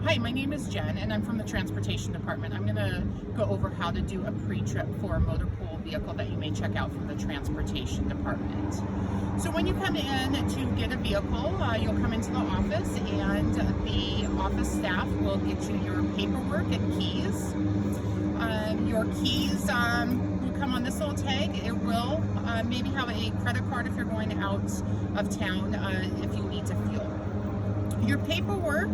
Hi, my name is Jen and I'm from the Transportation Department. I'm going to go over how to do a pre-trip for a motor pool vehicle that you may check out from the Transportation Department. So when you come in to get a vehicle, you'll come into the office and the office staff will get you your paperwork and keys. Your keys will come on this little tag. It will maybe have a credit card if you're going out of town if you need to fuel. Your paperwork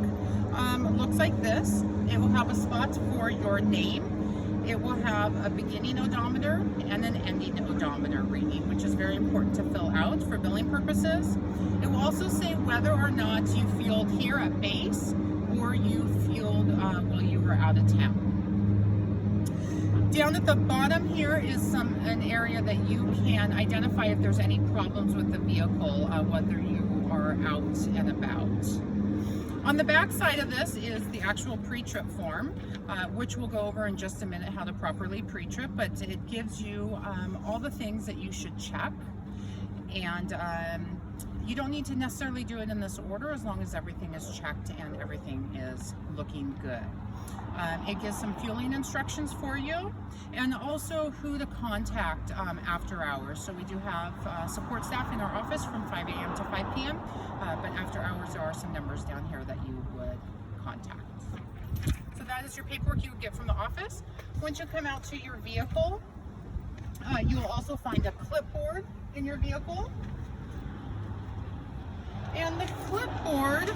looks like this. It will have a spot for your name. It will have a beginning odometer and an ending odometer reading, which is very important to fill out for billing purposes. It will also say whether or not you fueled here at base or you fueled while you were out of town. Down at the bottom here is an area that you can identify if there's any problems with the vehicle, whether you are out and about. On the back side of this is the actual pre-trip form, which we'll go over in just a minute how to properly pre-trip, but it gives you all the things that you should check, and you don't need to necessarily do it in this order as long as everything is checked and everything is looking good. It gives some fueling instructions for you and also who to contact after hours. So we do have support staff in our office from 5 a.m. to 5 p.m. But after hours there are some numbers down here that you would contact. So that is your paperwork you would get from the office. Once you come out to your vehicle, you will also find a clipboard in your vehicle. And the clipboard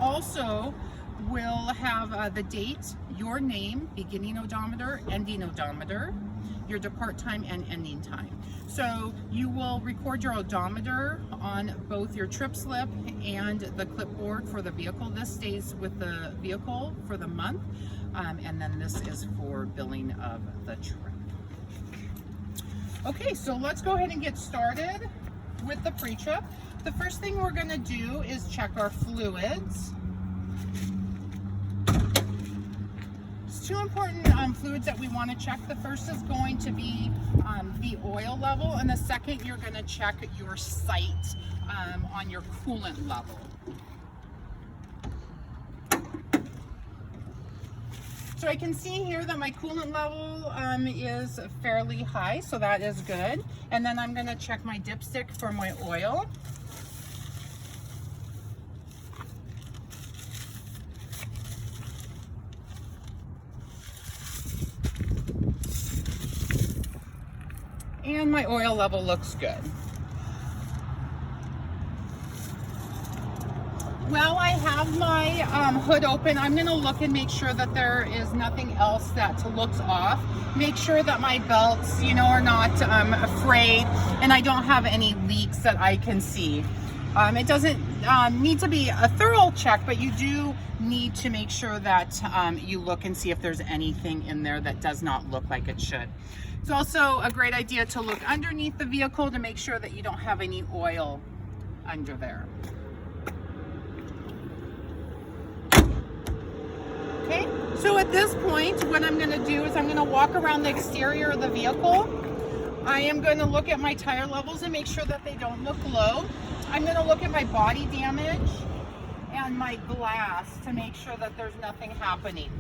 also will have the date, your name, beginning odometer, ending odometer, your depart time and ending time. So you will record your odometer on both your trip slip and the clipboard for the vehicle. This stays with the vehicle for the month, and then this is for billing of the trip. Okay, so let's go ahead and get started with the pre-trip. The first thing we're going to do is check our fluids. Two important fluids that we want to check. The first is going to be the oil level, and the second you're going to check your sight on your coolant level. So I can see here that my coolant level is fairly high, so that is good. And then I'm going to check my dipstick for my oil. And my oil level looks good. Well, I have my hood open. I'm going to look and make sure that there is nothing else that looks off. Make sure that my belts, are not frayed, and I don't have any leaks that I can see. It doesn't need to be a thorough check, but you do need to make sure that you look and see if there's anything in there that does not look like it should. It's also a great idea to look underneath the vehicle to make sure that you don't have any oil under there. Okay, so at this point, what I'm going to do is I'm going to walk around the exterior of the vehicle. I am going to look at my tire levels and make sure that they don't look low. I'm going to look at my body damage and my glass to make sure that there's nothing happening.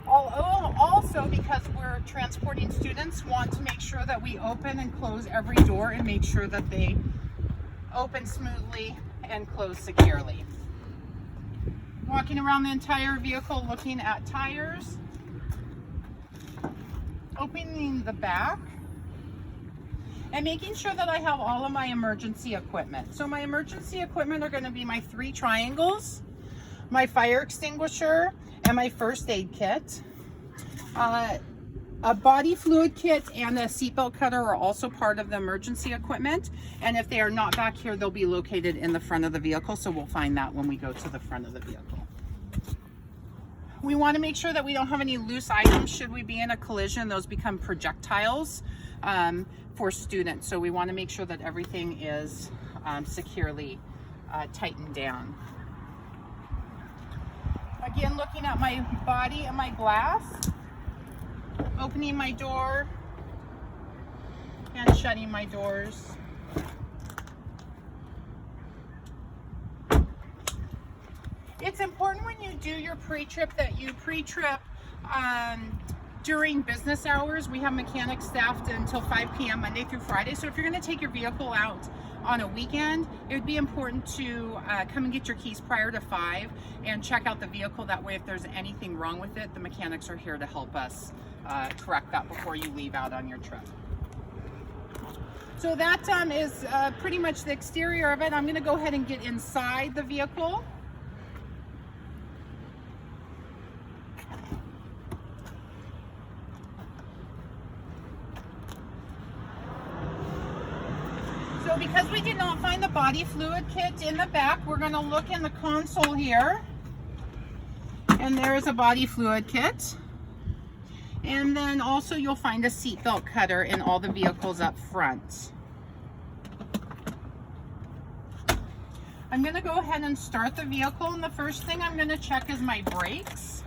Also, because we're transporting students, want to make sure that we open and close every door and make sure that they open smoothly and close securely. Walking around the entire vehicle looking at tires, opening the back, and making sure that I have all of my emergency equipment. So my emergency equipment are going to be my 3 triangles, my fire extinguisher, and my first aid kit. A body fluid kit and a seatbelt cutter are also part of the emergency equipment, and if they are not back here, they'll be located in the front of the vehicle, so we'll find that when we go to the front of the vehicle. We want to make sure that we don't have any loose items. Should we be in a collision, those become projectiles for students, so we want to make sure that everything is securely tightened down. Again, looking at my body and my glass, opening my door and shutting my doors. It's important important when you do your pre-trip that you pre-trip during business hours. We have mechanics staffed until 5 p.m. Monday through Friday. So if you're going to take your vehicle out on a weekend, it would be important to come and get your keys prior to 5 and check out the vehicle. That way, if there's anything wrong with it, the mechanics are here to help us correct that before you leave out on your trip. So that is pretty much the exterior of it. I'm going to go ahead and get inside the vehicle. So because we did not find the body fluid kit in the back, we're going to look in the console here. And there is a body fluid kit. And then also you'll find a seatbelt cutter in all the vehicles up front. I'm going to go ahead and start the vehicle, and the first thing I'm going to check is my brakes.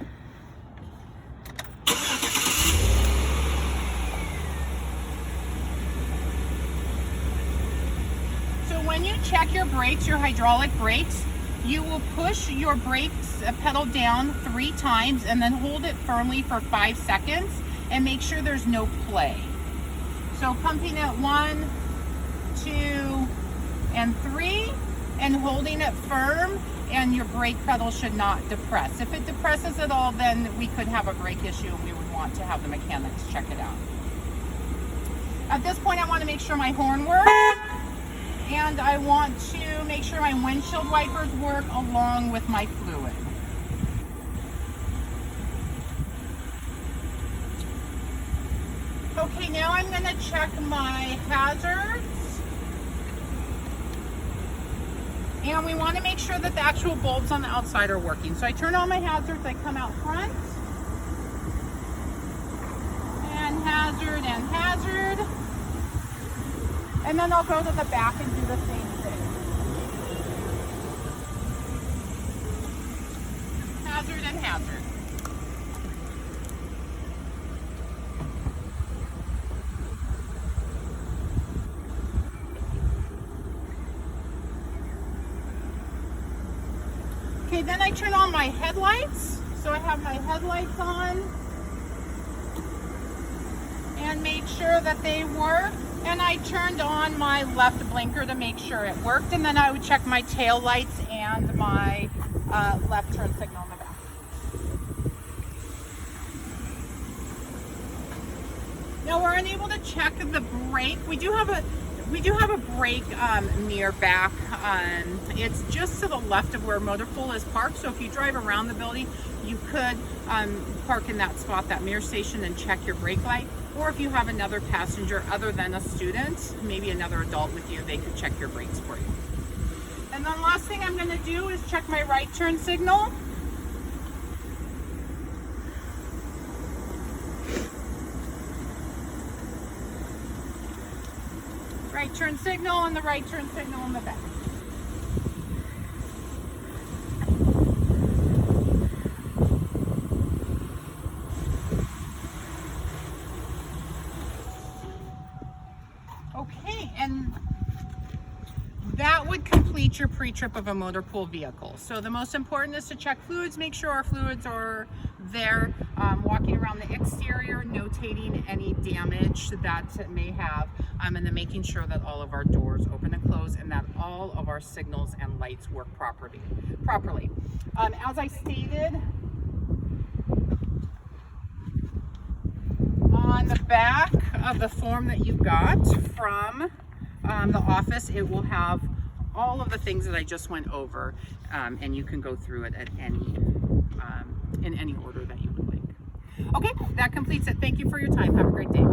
So when you check your brakes, your hydraulic brakes, you will push your brakes pedal down 3 times and then hold it firmly for 5 seconds and make sure there's no play. So pumping it 1, 2, and 3 and holding it firm, and your brake pedal should not depress. If it depresses at all, then we could have a brake issue and we would want to have the mechanics check it out. At this point, I want to make sure my horn works. And I want to make sure my windshield wipers work along with my fluid. Okay, now I'm going to check my hazards. And we want to make sure that the actual bulbs on the outside are working. So I turn on my hazards, I come out front. And hazard. And then I'll go to the back and do the same thing. Hazard and hazard. Okay, then I turn on my headlights. So I have my headlights on. And make sure that they work. And I turned on my left blinker to make sure it worked, and then I would check my tail lights and my left turn signal in the back. Now we're unable to check the brake. We do have a brake near back. It's just to the left of where Motor Pool is parked. So if you drive around the building, you could park in that spot, that mirror station, and check your brake light. Or if you have another passenger other than a student, maybe another adult with you, they could check your brakes for you. And then last thing I'm going to do is check my right turn signal. Right turn signal and the right turn signal in the back. Okay, and that would complete your pre-trip of a motor pool vehicle. So the most important is to check fluids, make sure our fluids are there, walking around the exterior, notating any damage that it may have, and then making sure that all of our doors open and close and that all of our signals and lights work properly. As I stated, on the back of the form that you got from the office, it will have all of the things that I just went over, and you can go through it at in any order that you would like. Okay, that completes it. Thank you for your time. Have a great day.